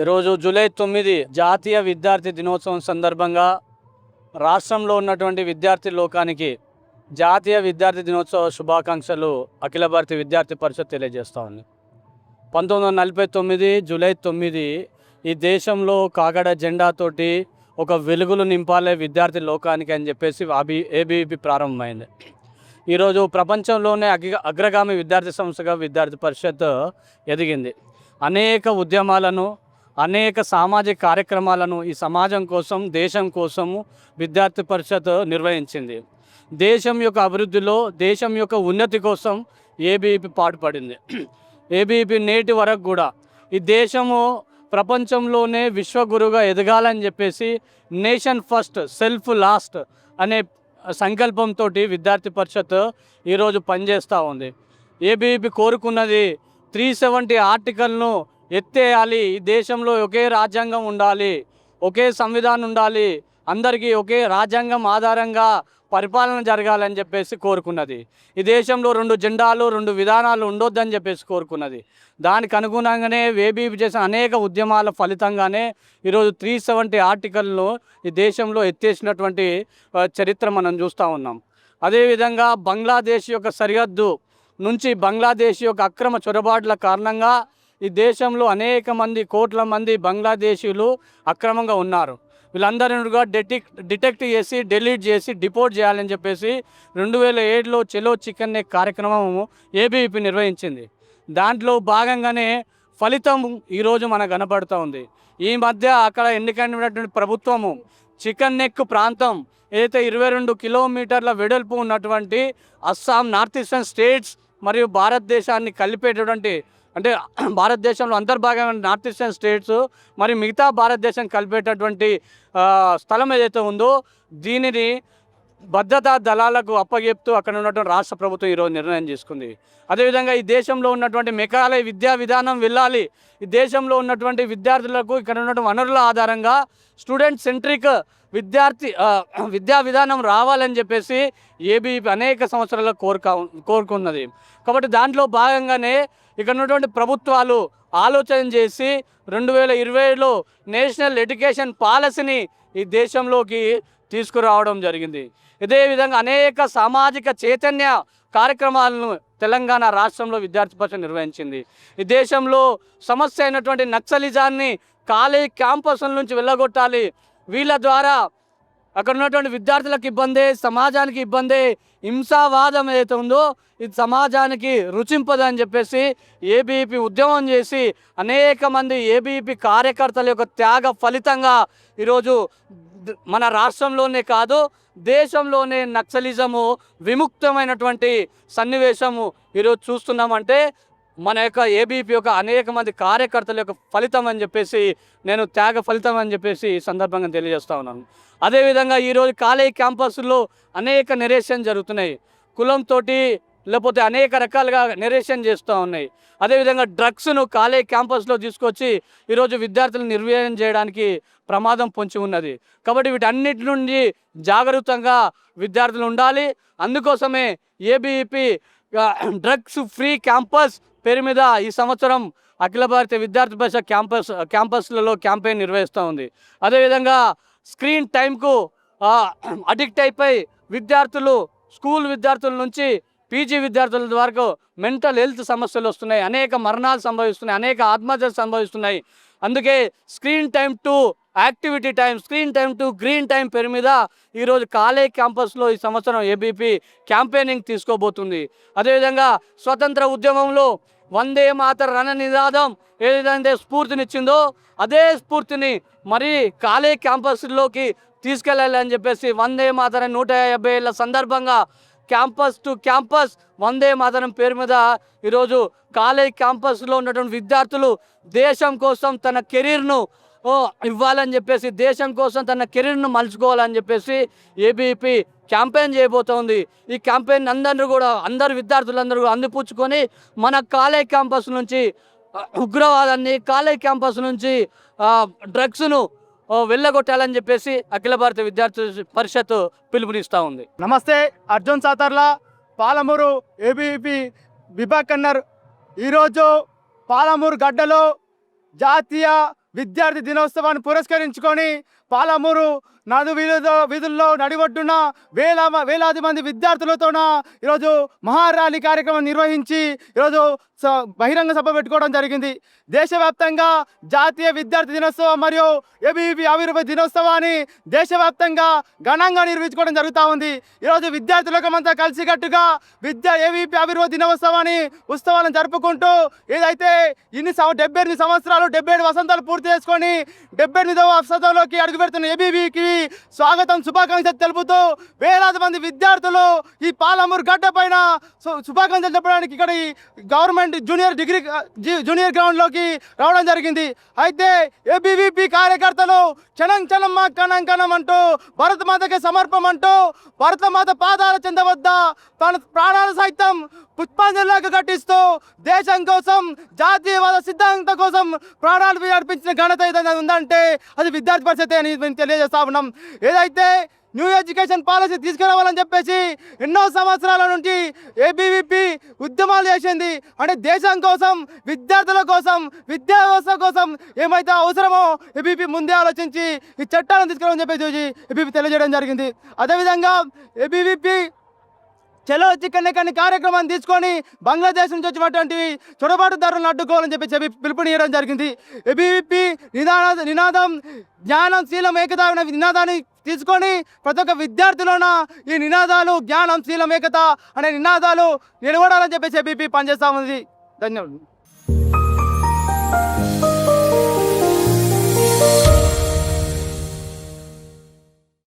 ఈరోజు జూలై 9 జాతీయ విద్యార్థి దినోత్సవం సందర్భంగా రాష్ట్రంలో ఉన్నటువంటి విద్యార్థి లోకానికి జాతీయ విద్యార్థి దినోత్సవ శుభాకాంక్షలు అఖిల భారతీయ విద్యార్థి పరిషత్ తెలియజేస్తూ ఉంది. 1949 జూలై 9 ఈ దేశంలో కాగడ జెండాతోటి ఒక వెలుగులు నింపాలే విద్యార్థి లోకానికి అని చెప్పేసి ఏబీవీపీ ప్రారంభమైంది. ఈరోజు ప్రపంచంలోనే అగ్రగామి విద్యార్థి సంస్థగా విద్యార్థి పరిషత్ ఎదిగింది. అనేక ఉద్యమాలను, అనేక సామాజిక కార్యక్రమాలను ఈ సమాజం కోసం, దేశం కోసము విద్యార్థి పరిషత్ నిర్వహించింది. దేశం యొక్క అభివృద్ధిలో, దేశం యొక్క ఉన్నతి కోసం ఏబీవీపీ పాటుపడింది. ఏబీవీపీ నేటి వరకు కూడా ఈ దేశము ప్రపంచంలోనే విశ్వగురుగా ఎదగాలని చెప్పేసి నేషన్ ఫస్ట్ సెల్ఫ్ లాస్ట్ అనే సంకల్పంతో విద్యార్థి పరిషత్ ఈరోజు పనిచేస్తూ ఉంది. ఏబీవీపీ కోరుకున్నది 370 ఆర్టికల్ను ఎత్తేయాలి. ఈ దేశంలో ఒకే రాజ్యాంగం ఉండాలి, ఒకే సంవిధానం ఉండాలి, అందరికీ ఒకే రాజ్యాంగం ఆధారంగా పరిపాలన జరగాలని చెప్పేసి కోరుకున్నది. ఈ దేశంలో 2 జెండాలు, 2 విధానాలు ఉండొద్దని చెప్పేసి కోరుకున్నది. దానికి అనుగుణంగానే ఏబీవీపీ చేసిన అనేక ఉద్యమాల ఫలితంగానే ఈరోజు 370 ఆర్టికల్ను ఈ దేశంలో ఎత్తేసినటువంటి చరిత్ర మనం చూస్తూ ఉన్నాం. అదేవిధంగా బంగ్లాదేశ్ యొక్క సరిహద్దు నుంచి బంగ్లాదేశ్ యొక్క అక్రమ చొరబాట్ల కారణంగా ఈ దేశంలో అనేక మంది, కోట్ల మంది బంగ్లాదేశీయులు అక్రమంగా ఉన్నారు. వీళ్ళందరినీ కూడా డిటెక్ట్ చేసి, డిలీట్ చేసి, డిపోర్ట్ చేయాలని చెప్పేసి 2007లో చెలో చికెన్ నెక్ కార్యక్రమం ఏబీవీపీ నిర్వహించింది. దాంట్లో భాగంగానే ఫలితం ఈరోజు మనకు కనపడుతూ ఉంది. ఈ మధ్య అక్కడ ఎన్నికైనటువంటి ప్రభుత్వము చికెన్ నెక్ ప్రాంతం ఏదైతే 22 కిలోమీటర్ల వెడల్పు ఉన్నటువంటి అస్సాం, నార్త్ ఈస్టర్న్ స్టేట్స్ మరియు భారతదేశాన్ని కలిపేటటువంటి, అంటే భారతదేశంలో అంతర్భాగమైన నార్త్ ఈస్టర్న్ స్టేట్స్ మరి మిగతా భారతదేశం కలిపేటటువంటి స్థలం ఏదైతే ఉందో దీనిని భద్రతా దళాలకు అప్పగిస్తూ అక్కడ ఉన్నటువంటి రాష్ట్ర ప్రభుత్వం ఈరోజు నిర్ణయం తీసుకుంది. అదేవిధంగా ఈ దేశంలో ఉన్నటువంటి మెకాలయ విద్యా విధానం వెళ్ళాలి. ఈ దేశంలో ఉన్నటువంటి విద్యార్థులకు ఇక్కడ ఉన్నటువంటి వనరుల ఆధారంగా స్టూడెంట్ సెంట్రిక్ విద్యా విధానం రావాలని చెప్పేసి ఏబీవీపీ అనేక సంవత్సరాల కోరుకున్నది. కాబట్టి దాంట్లో భాగంగానే ఇక్కడ ఉన్నటువంటి ప్రభుత్వాలు ఆలోచన చేసి 2020లో నేషనల్ ఎడ్యుకేషన్ పాలసీని ఈ దేశంలోకి తీసుకురావడం జరిగింది. ఇదే విధంగా అనేక సామాజిక చైతన్య కార్యక్రమాలను తెలంగాణ రాష్ట్రంలో విద్యార్థి పరిషత్ నిర్వహించింది. ఈ దేశంలో సమస్య అయినటువంటి నక్సలిజాన్ని కాలేజ్ క్యాంపస్ల నుంచి వెళ్ళగొట్టాలి. వీళ్ళ ద్వారా అక్కడ ఉన్నటువంటి విద్యార్థులకు ఇబ్బందే, సమాజానికి ఇబ్బందే, హింసావాదం ఏదైతే ఉందో ఇది సమాజానికి రుచింపదని చెప్పేసి ఏబీవీపీ ఉద్యమం చేసి అనేక మంది ఏబీవీపీ కార్యకర్తల యొక్క త్యాగ ఫలితంగా ఈరోజు మన రాష్ట్రంలోనే కాదు దేశంలోనే నక్సలిజము విముక్తమైనటువంటి సన్నివేశము ఈరోజు చూస్తున్నామంటే మన యొక్క ఏబీవీపీ యొక్క అనేక మంది కార్యకర్తల యొక్క ఫలితం అని చెప్పేసి, నేను త్యాగ ఫలితం అని చెప్పేసి ఈ సందర్భంగా తెలియజేస్తూ ఉన్నాను. అదేవిధంగా ఈరోజు కాలేజ్ క్యాంపస్లో అనేక నెరేషన్ జరుగుతున్నాయి. కులంతో లేకపోతే అనేక రకాలుగా నెరేషన్ చేస్తూ ఉన్నాయి. అదేవిధంగా డ్రగ్స్ను కాలేజ్ క్యాంపస్లో తీసుకొచ్చి ఈరోజు విద్యార్థులను నిర్వీర్యం చేయడానికి ప్రమాదం పొంచి ఉన్నది. కాబట్టి వీటన్నిటి నుండి జాగరూకంగా విద్యార్థులు ఉండాలి. అందుకోసమే ఏబీవీపీ డ్రగ్స్ ఫ్రీ క్యాంపస్ పేరు మీద ఈ సంవత్సరం అఖిల భారతీయ విద్యార్థి పరిషత్ క్యాంపస్లలో క్యాంపెయిన్ నిర్వహిస్తూ ఉంది. అదేవిధంగా స్క్రీన్ టైంకు అడిక్ట్ అయిపోయి విద్యార్థులు, స్కూల్ విద్యార్థుల నుంచి పీజీ విద్యార్థుల వరకు మెంటల్ హెల్త్ సమస్యలు వస్తున్నాయి, అనేక మరణాలు సంభవిస్తున్నాయి, అనేక ఆత్మహత్యలు సంభవిస్తున్నాయి. అందుకే screen time to activity time, screen time to green time పేరు మీద ఈరోజు కాలేజ్ క్యాంపస్లో ఈ సంవత్సరం ఏబీవీపీ క్యాంపెయినింగ్ తీసుకోబోతుంది. అదేవిధంగా స్వతంత్ర ఉద్యమంలో వందే మాతర రణ నినాదం ఏదైతే స్ఫూర్తినిచ్చిందో అదే స్ఫూర్తిని మరి కాలేజ్ క్యాంపస్లోకి తీసుకెళ్ళాలని చెప్పేసి వందే మాతరం 150 ఏళ్ళ సందర్భంగా campus to campus Vande Mataram పేరు మీద ఈరోజు కాలేజ్ క్యాంపస్లో ఉన్నటువంటి విద్యార్థులు దేశం కోసం తన కెరీర్ను ఇవ్వాలని చెప్పేసి, దేశం కోసం తన కెరీర్ను మలుచుకోవాలని చెప్పేసి ఏబీవీపీ క్యాంపెయిన్ చేయబోతోంది. ఈ క్యాంపెయిన్ అందరు విద్యార్థులందరూ అందిపుచ్చుకొని మన కాలేజ్ క్యాంపస్ నుంచి ఉగ్రవాదాన్ని, కాలేజ్ క్యాంపస్ నుంచి డ్రగ్స్ను వెళ్ళగొట్టాలని చెప్పేసి అఖిల భారత విద్యార్థి పరిషత్ పిలుపునిస్తూ ఉంది. నమస్తే, అర్జున్ సాతర్ల, పాలమూరు ఏబీవీపీ విభాగ్ కన్నర్. ఈరోజు పాలమూరు గడ్డలో జాతీయ విద్యార్థి దినోత్సవాన్ని పురస్కరించుకొని పాలమూరు నడు వీధుల్లో నడిబొడ్డున వేలాది మంది విద్యార్థులతోన ఈరోజు మహార్యాలీ కార్యక్రమం నిర్వహించి ఈరోజు బహిరంగ సభ పెట్టుకోవడం జరిగింది. దేశవ్యాప్తంగా జాతీయ విద్యార్థి దినోత్సవం మరియు ఏబీవీపీ ఆవిర్భావ దినోత్సవాన్ని దేశవ్యాప్తంగా ఘనంగా నిర్వహించుకోవడం జరుగుతూ ఉంది. ఈరోజు విద్యార్థులకమంతా కలిసికట్టుగా ఏబీవీపీ ఆవిర్భావ దినోత్సవాన్ని ఉత్సవాలను జరుపుకుంటూ ఏదైతే 78 సంవత్సరాలు 77 వసంతాలు పూర్తి చేసుకొని 78వ వసంతంలోకి అడుగుపెడుతున్న ఏబీవీకి స్వాగతం శుభాకాంక్షలు తెలుపుతూ వేలాది మంది విద్యార్థులు ఈ పాలమూరు గడ్డ పైన శుభాకాంక్షలు చెప్పడానికి ఇక్కడ గవర్నమెంట్ జూనియర్ గ్రౌండ్లోకి రావడం జరిగింది. అయితే ఏబీవీపీ కార్యకర్తలు క్షణం మా కణం అంటూ భరతమాతకి సమర్పం అంటూ భరతమాత పాదాల చెంద వద్ద తన ప్రాణాలు సైతం పుష్పాంజలిలాగా కట్టిస్తూ దేశం కోసం జాతీయవాద సిద్ధాంతం కోసం ప్రాణాలు అర్పించిన ఘనత ఏదైనా ఉందంటే అది విద్యార్థి పరిస్థితి అని మేము తెలియజేస్తా ఉన్నాం. ఏదైతే న్యూ ఎడ్యుకేషన్ పాలసీ తీసుకురావాలని చెప్పేసి ఎన్నో సంవత్సరాల నుంచి ఏబీవీపీ ఉద్యమాలు చేసింది. అంటే దేశం కోసం, విద్యార్థుల కోసం, విద్యా వ్యవస్థ కోసం ఏమైతే అవసరమో ఏబీవీపీ ముందే ఆలోచించి ఈ చట్టాలను తీసుకురావాలని చెప్పేసి ఏబీవీపీ తెలియజేయడం జరిగింది. అదేవిధంగా ఏబీవీపీ చలో చికెన్ ఎక్కని కార్యక్రమాన్ని తీసుకొని బంగ్లాదేశ్ నుంచి వచ్చినటువంటి చొరబాటుదారులను అడ్డుకోవాలని చెప్పి పిలుపునియడం జరిగింది. ఏబీవీపీ నినాదం జ్ఞానం శీలం ఏకత అనే నినాదాన్ని తీసుకొని ప్రతి ఒక్క విద్యార్థులన ఈ నినాదాలు జ్ఞానం శీలం ఏకత అనే నినాదాలు నిలబడాలని చెప్పేసి ఏబీవీపీ పనిచేస్తూ ఉంది. ధన్యవాదాలు.